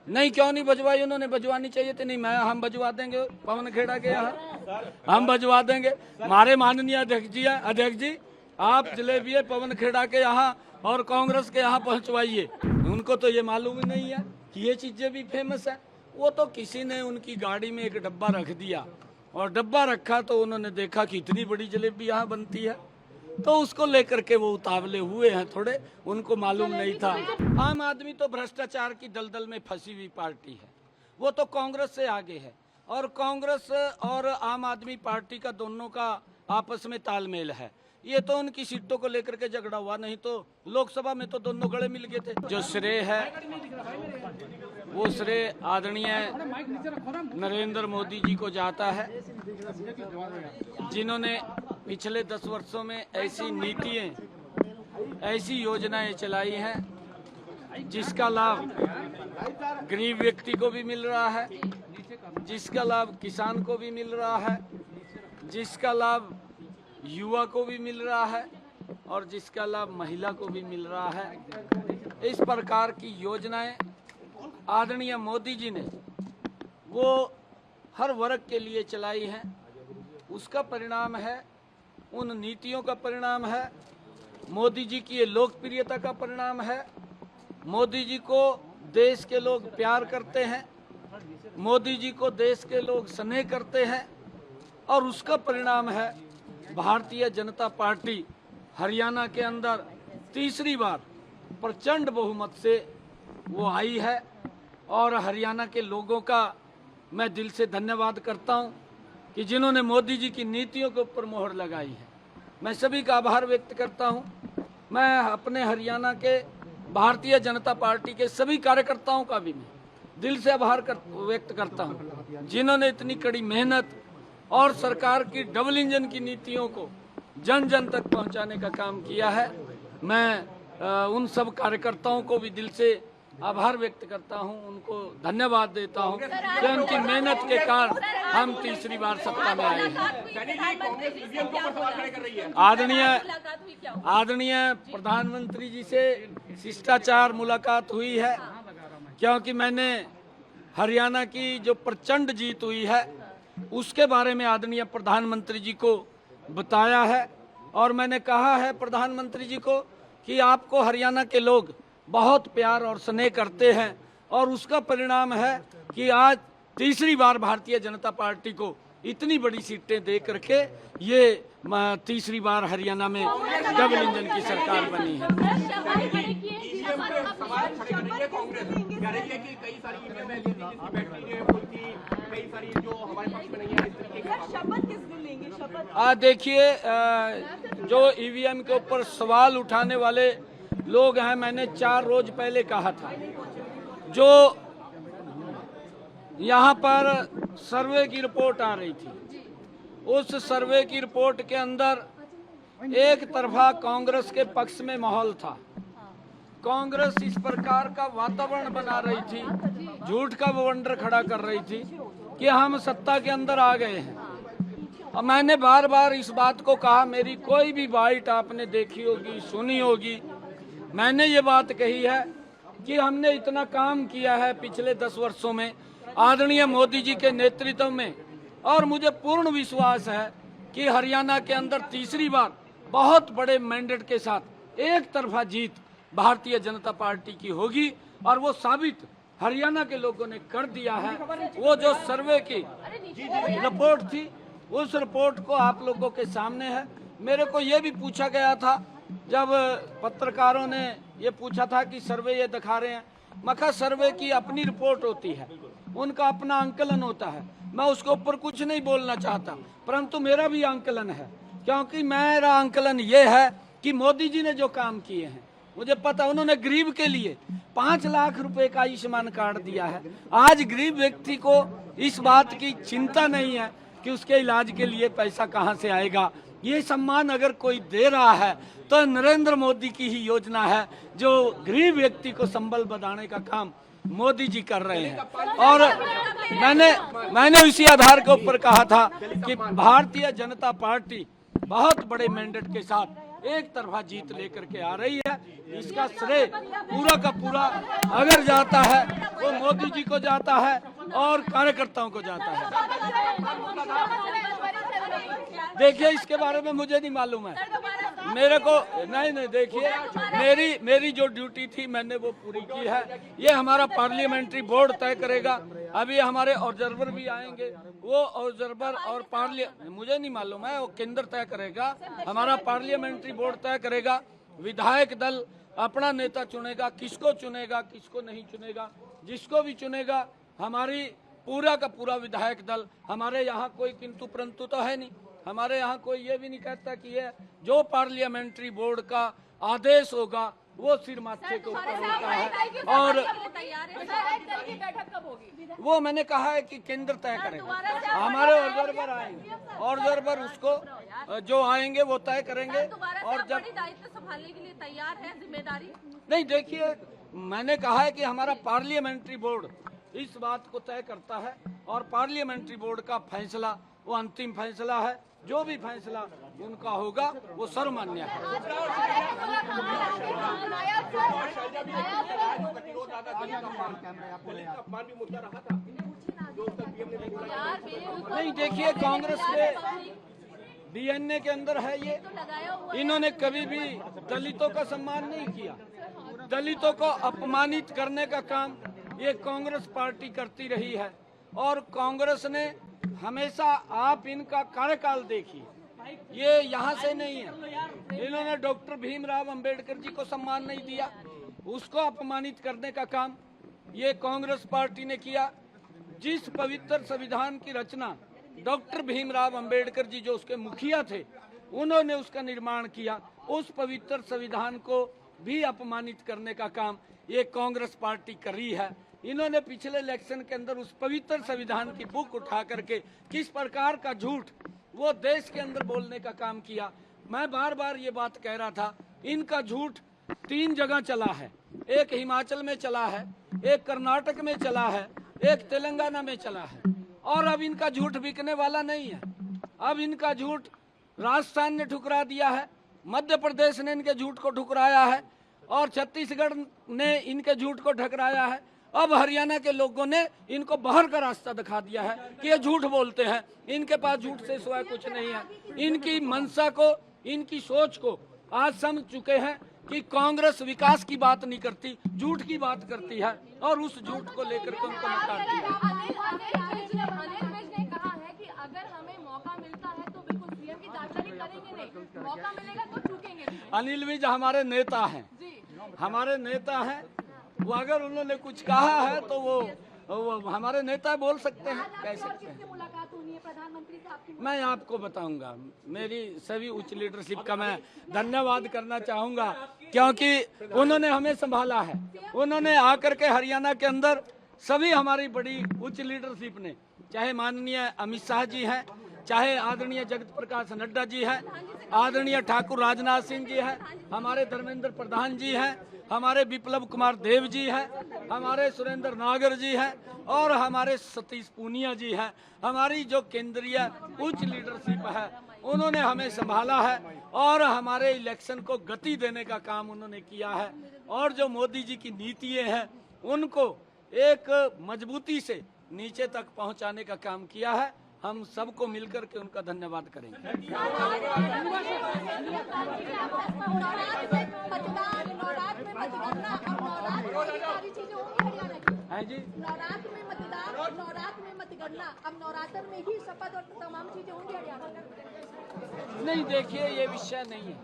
नहीं, क्यों नहीं बजवाई? उन्होंने बजवानी चाहिए थी। नहीं, हम बजवा देंगे पवन खेड़ा के यहाँ, हम बजवा देंगे। हमारे माननीय अध्यक्ष जी आप जलेबी पवन खेड़ा के यहाँ और कांग्रेस के यहाँ पहुँचवाइए। उनको तो ये मालूम ही नहीं है कि ये चीजें भी फेमस है। वो तो किसी ने उनकी गाड़ी में एक डब्बा रख दिया और डब्बा रखा तो उन्होंने देखा कि इतनी बड़ी जलेबी यहाँ बनती है, तो उसको लेकर के वो उतावले हुए हैं थोड़े, उनको मालूम नहीं था। आम आदमी तो भ्रष्टाचार की दलदल में फंसी हुई पार्टी है, वो तो कांग्रेस से आगे है। और कांग्रेस और आम आदमी पार्टी का दोनों का आपस में तालमेल है। ये तो उनकी सीटों को लेकर के झगड़ा हुआ, नहीं तो लोकसभा में तो दोनों गले मिल गए थे। जो श्रेय है वो श्रेय आदरणीय नरेंद्र मोदी जी को जाता है, जिन्होंने पिछले 10 वर्षों में ऐसी नीतियां, ऐसी योजनाएं चलाई हैं जिसका लाभ गरीब व्यक्ति को भी मिल रहा है, जिसका लाभ किसान को भी मिल रहा है, जिसका लाभ युवा को भी मिल रहा है और जिसका लाभ महिला को भी मिल रहा है। इस प्रकार की योजनाएं आदरणीय मोदी जी ने वो हर वर्ग के लिए चलाई हैं। उसका परिणाम है, उन नीतियों का परिणाम है, मोदी जी की ये लोकप्रियता का परिणाम है। मोदी जी को देश के लोग प्यार करते हैं, मोदी जी को देश के लोग स्नेह करते हैं और उसका परिणाम है भारतीय जनता पार्टी हरियाणा के अंदर तीसरी बार प्रचंड बहुमत से वो आई है। और हरियाणा के लोगों का मैं दिल से धन्यवाद करता हूं कि जिन्होंने मोदी जी की नीतियों के ऊपर मोहर लगाई है। मैं सभी का आभार व्यक्त करता हूं। मैं अपने हरियाणा के भारतीय जनता पार्टी के सभी कार्यकर्ताओं का भी मैं दिल से आभार व्यक्त करता हूं, जिन्होंने इतनी कड़ी मेहनत और सरकार की डबल इंजन की नीतियों को जन जन तक पहुंचाने का काम किया है। मैं उन सब कार्यकर्ताओं को भी दिल से आभार व्यक्त करता हूं, उनको धन्यवाद देता हूं कि उनकी मेहनत के कारण हम तीसरी बार सत्ता में आए हैं। आदरणीय प्रधानमंत्री जी से शिष्टाचार मुलाकात हुई है, क्योंकि मैंने हरियाणा की जो प्रचंड जीत हुई है उसके बारे में आदरणीय प्रधानमंत्री जी को बताया है। और मैंने कहा है प्रधानमंत्री जी को कि आपको हरियाणा के लोग बहुत प्यार और स्नेह करते हैं और उसका परिणाम है कि आज तीसरी बार भारतीय जनता पार्टी को इतनी बड़ी सीटें दे करके ये तीसरी बार हरियाणा में डबल इंजन की सरकार बनी है। देखिए, जो ईवीएम के ऊपर सवाल उठाने वाले लोग हैं, मैंने 4 रोज पहले कहा था, जो यहाँ पर सर्वे की रिपोर्ट आ रही थी, उस सर्वे की रिपोर्ट के अंदर एक तरफा कांग्रेस के पक्ष में माहौल था। कांग्रेस इस प्रकार का वातावरण बना रही थी, झूठ का बवंडर खड़ा कर रही थी कि हम सत्ता के अंदर आ गए हैं। और मैंने बार बार इस बात को कहा, मेरी कोई भी बाइट आपने देखी होगी, सुनी होगी, मैंने ये बात कही है कि हमने इतना काम किया है पिछले 10 वर्षों में आदरणीय मोदी जी के नेतृत्व में, और मुझे पूर्ण विश्वास है कि हरियाणा के अंदर तीसरी बार बहुत बड़े मैंडेट के साथ एक तरफा जीत भारतीय जनता पार्टी की होगी। और वो साबित हरियाणा के लोगों ने कर दिया है। वो जो सर्वे की रिपोर्ट थी, उस रिपोर्ट को आप लोगों के सामने है। मेरे को ये भी पूछा गया था, जब पत्रकारों ने ये पूछा था कि सर्वे ये दिखा रहे हैं, मखा सर्वे की अपनी रिपोर्ट होती है, उनका अपना आंकलन होता है, मैं उसके ऊपर कुछ नहीं बोलना चाहता, परंतु मेरा भी आंकलन है, क्योंकि मेरा आंकलन ये है कि मोदी जी ने जो काम किए हैं, मुझे पता, उन्होंने गरीब के लिए 5 लाख रुपए का आयुष्मान कार्ड दिया है। आज गरीब व्यक्ति को इस बात की चिंता नहीं है कि उसके इलाज के लिए पैसा कहां से आएगा। ये सम्मान अगर कोई दे रहा है तो नरेंद्र मोदी की ही योजना है, जो गरीब व्यक्ति को संबल बढ़ाने का काम मोदी जी कर रहे हैं। और मैंने इसी आधार के ऊपर कहा था कि भारतीय जनता पार्टी बहुत बड़े मैंडेट के साथ एक तरफा जीत लेकर के आ रही है। इसका श्रेय पूरा का पूरा अगर जाता है वो मोदी जी को जाता है और कार्यकर्ताओं को जाता है। देखिए इसके बारे में मुझे नहीं मालूम है, मेरे को नहीं देखिए मेरी जो ड्यूटी थी मैंने वो पूरी की है। ये हमारा पार्लियामेंट्री बोर्ड तय करेगा। अभी हमारे ऑब्जर्वर भी आएंगे, वो ऑब्जर्वर और मुझे नहीं मालूम है, वो केंद्र तय करेगा, हमारा पार्लियामेंट्री बोर्ड तय करेगा। विधायक दल अपना नेता चुनेगा, किसको चुनेगा किसको नहीं चुनेगा। जिसको भी चुनेगा हमारी पूरा का पूरा विधायक दल, हमारे यहाँ कोई किंतु परंतु तो है नहीं। हमारे यहाँ कोई ये भी नहीं कहता कि ये जो पार्लियामेंट्री बोर्ड का आदेश होगा वो सिर माथे के ऊपर होता है। और वो मैंने कहा है कि केंद्र तय करेगा, हमारे ऑब्जर्वर आएंगे, ऑब्जर्वर उसको जो आएंगे वो तय करेंगे। और जब दायित्व संभालने के लिए तैयार है, जिम्मेदारी नहीं, देखिए मैंने कहा है कि हमारा पार्लियामेंट्री बोर्ड इस बात को तय करता है और पार्लियामेंट्री बोर्ड का फैसला वो अंतिम फैसला है। जो भी फैसला उनका होगा वो सर्वमान्य है। नहीं देखिए, कांग्रेस के डीएनए के अंदर है ये। इन्होंने कभी भी दलितों का सम्मान नहीं किया। दलितों को अपमानित करने का काम ये कांग्रेस पार्टी करती रही है। और कांग्रेस ने हमेशा, आप इनका कार्यकाल देखिए, ये यहाँ से नहीं है। इन्होंने डॉक्टर भीमराव अंबेडकर जी को सम्मान नहीं दिया, उसको अपमानित करने का काम ये कांग्रेस पार्टी ने किया। जिस पवित्र संविधान की रचना डॉक्टर भीमराव अंबेडकर जी जो उसके मुखिया थे उन्होंने उसका निर्माण किया, उस पवित्र संविधान को भी अपमानित करने का काम ये कांग्रेस पार्टी कर रही है। इन्होंने पिछले इलेक्शन के अंदर उस पवित्र संविधान की बुक उठा करके किस प्रकार का झूठ वो देश के अंदर बोलने का काम किया। मैं बार बार ये बात कह रहा था, इनका झूठ 3 जगह चला है। एक हिमाचल में चला है, एक कर्नाटक में चला है, एक तेलंगाना में चला है। और अब इनका झूठ बिकने वाला नहीं है। अब इनका झूठ राजस्थान ने ठुकरा दिया है, मध्य प्रदेश ने इनके झूठ को ठुकराया है और छत्तीसगढ़ ने इनके झूठ को ठुकराया है। अब हरियाणा के लोगों ने इनको बाहर का रास्ता दिखा दिया है कि ये झूठ बोलते हैं, इनके पास झूठ से सिवाय कुछ नहीं है। इनकी मंशा को, इनकी सोच को आज समझ चुके हैं कि कांग्रेस विकास की बात नहीं करती, झूठ की बात करती है और उस झूठ को लेकर के उनको नकारती है। अनिल विज ने कहा है कि अगर हमें मौका मिलता है तो बिल्कुल सीएम की दावेदारी करेंगे नहीं, मौका मिलेगा तो चूकेंगे नहीं। अनिल विज हमारे नेता हैं, हमारे नेता हैं। वो अगर उन्होंने कुछ कहा है तो वो हमारे नेता बोल सकते हैं, कह सकते हैं। मुलाकात होनी है प्रधानमंत्री से आपकी? मैं आपको बताऊंगा। मेरी सभी उच्च लीडरशिप का मैं धन्यवाद करना चाहूंगा क्योंकि उन्होंने हमें संभाला है। उन्होंने आकर के हरियाणा के अंदर सभी हमारी बड़ी उच्च लीडरशिप ने, चाहे माननीय अमित शाह जी हैं, चाहे आदरणीय जगत प्रकाश नड्डा जी हैं, आदरणीय ठाकुर राजनाथ सिंह जी हैं, हमारे धर्मेंद्र प्रधान जी हैं, हमारे विप्लव कुमार देव जी हैं, हमारे सुरेंद्र नागर जी हैं और हमारे सतीश पूनिया जी हैं। हमारी जो केंद्रीय उच्च लीडरशिप है उन्होंने हमें संभाला है और हमारे इलेक्शन को गति देने का काम उन्होंने किया है। और जो मोदी जी की नीतियां हैं उनको एक मजबूती से नीचे तक पहुंचाने का काम किया है। हम सबको मिलकर के उनका धन्यवाद करेंगे। है जी, नवरात्र में मतदान और नवरात्र में मतगणना, अब नवरात्र में ही शपथ और तमाम चीजें होंगी हरियाणा में? नहीं देखिए, ये विषय नहीं है,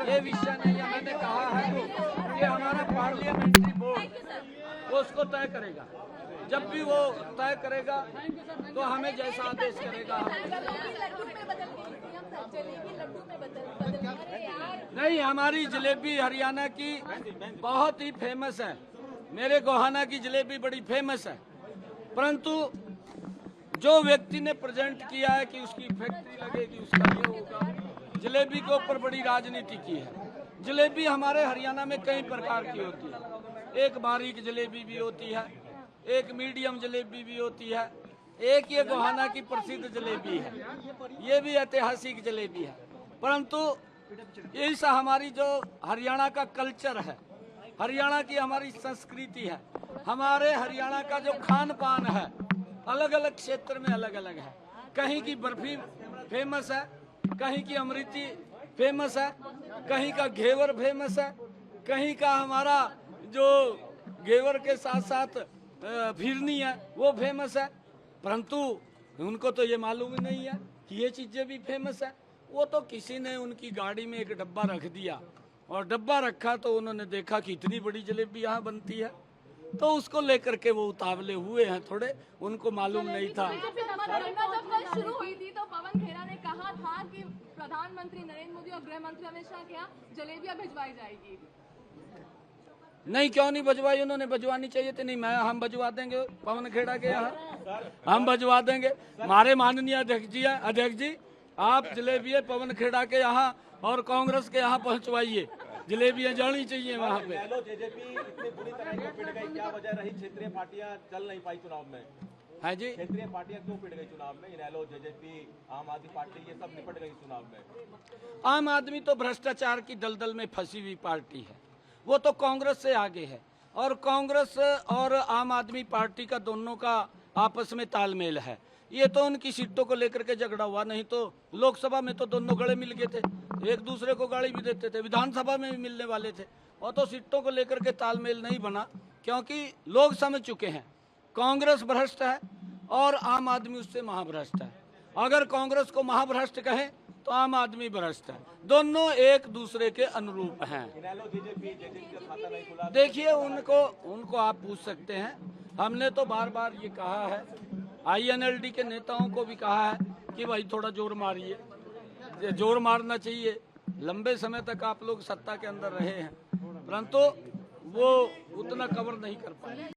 ये विषय नहीं है। मैंने कहा है कि हमारा पार्लियामेंट्री बोर्ड उसको तय करेगा। जब भी वो तय करेगा तो हमें जैसा आदेश करेगा। नहीं, हमारी जलेबी हरियाणा की बहुत ही फेमस है। मेरे गोहाना की जलेबी बड़ी फेमस है, परंतु जो व्यक्ति ने प्रेजेंट किया है कि उसकी फैक्ट्री लगेगी, उसका ये होगा, जलेबी के ऊपर बड़ी राजनीति की है। जलेबी हमारे हरियाणा में कई प्रकार की होती है। एक बारीक जलेबी भी होती है, एक मीडियम जलेबी भी होती है, एक ये गोहाना की प्रसिद्ध जलेबी है, ये भी ऐतिहासिक जलेबी है। परंतु यही सा हमारी जो हरियाणा का कल्चर है, हरियाणा की हमारी संस्कृति है, हमारे हरियाणा का जो खान पान है, अलग अलग क्षेत्र में अलग अलग है। कहीं की बर्फी फेमस है, कहीं की अमृति फेमस है, कहीं का घेवर फेमस है, कहीं का हमारा जो घेवर के साथ साथ फिरनी है वो फेमस है। परंतु उनको तो ये मालूम ही नहीं है कि ये चीजें भी फेमस है। वो तो किसी ने उनकी गाड़ी में एक डब्बा रख दिया और डब्बा रखा तो उन्होंने देखा कि इतनी बड़ी जलेबी यहाँ बनती है, तो उसको लेकर के वो उतावले हुए हैं थोड़े, उनको मालूम नहीं था। बीजेपी मतगणना जब कल शुरू हुई थी तो पवन खेड़ा ने कहा था कि प्रधानमंत्री नरेंद्र मोदी और गृह मंत्री अमित शाह के यहाँ जलेबियां भिजवाई जाएगी। नहीं, क्यों नहीं भिजवाई? उन्होंने भिजवानी चाहिए थी। नहीं, हम भिजवा देंगे पवन खेड़ा के यहाँ, हम भिजवा देंगे। हमारे माननीय अध्यक्ष जी आप जलेबियां पवन खेड़ा के यहाँ और कांग्रेस के यहाँ पहुँचवाइए, जलेबियां जानी चाहिए वहाँ पे। जेजेपी इतनी बुरी तरह क्यों पिट गई, क्या वजह रही? क्षेत्रीय पार्टियां चल नहीं पाई चुनाव में। है जी, क्षेत्रीय पार्टियां क्यों पिट गई चुनाव में? इनेलो, जेजेपी, आम आदमी पार्टी ये सब निपट गई चुनाव में। आम आदमी तो भ्रष्टाचार की दलदल में फंसी हुई पार्टी है, वो तो कांग्रेस से आगे है। और कांग्रेस और आम आदमी पार्टी का दोनों का आपस में तालमेल है। ये तो उनकी सीटों को लेकर के झगड़ा हुआ, नहीं तो लोकसभा में तो दोनों गले मिल गए थे, एक दूसरे को गाली भी देते थे, विधानसभा में भी मिलने वाले थे। और तो सीटों को लेकर के तालमेल नहीं बना, क्योंकि लोग समझ चुके हैं कांग्रेस भ्रष्ट है और आम आदमी उससे महाभ्रष्ट है। अगर कांग्रेस को महाभ्रष्ट कहें तो आम आदमी भ्रष्ट है, दोनों एक दूसरे के अनुरूप हैं। इनेलो, जेजेपी का खाता नहीं खुला। देखिए उनको आप पूछ सकते हैं। हमने तो बार बार ये कहा है, INLD के नेताओं को भी कहा है कि भाई थोड़ा जोर मारिए, जोर मारना चाहिए। लंबे समय तक आप लोग सत्ता के अंदर रहे हैं, परंतु वो उतना कवर नहीं कर पाए।